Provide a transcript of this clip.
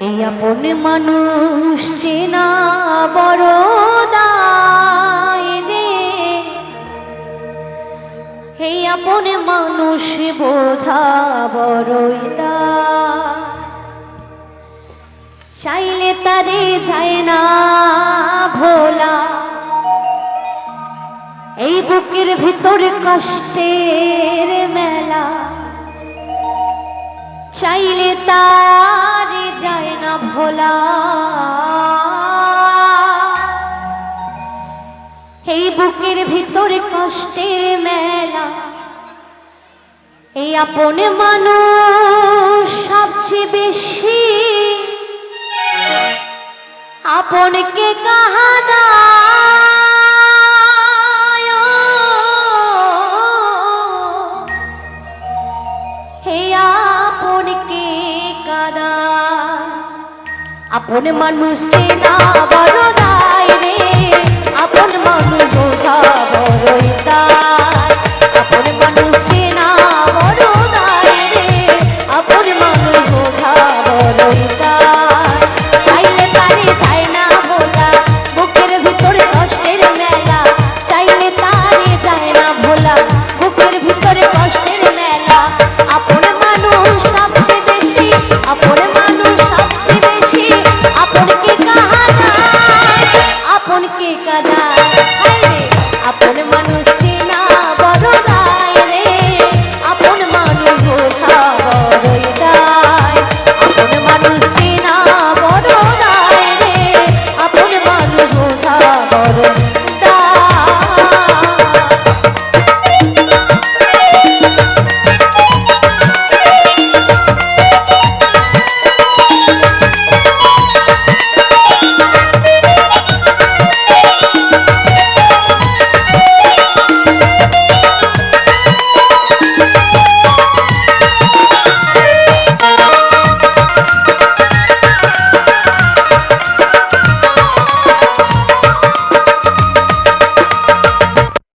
এই আপন মানুষ চেনা বড় দায় রে, এই আপন মানুষ বোঝা বড়ই দায়। চাইলে তারে যায় না ভোলা, এই বুকের ভিতর কষ্টের মেলা। চাইলে তারে যায় না ভোলা, এই বুকের ভিতর কষ্টের মেলা। এই আপন মানুষ সবচেয়ে বেশি আপনকে কাহাদা, আপন মানুষ চেনা বড় দায় রে, আপন মানুষ বোঝা বড়ই দায়। আপন মানুষ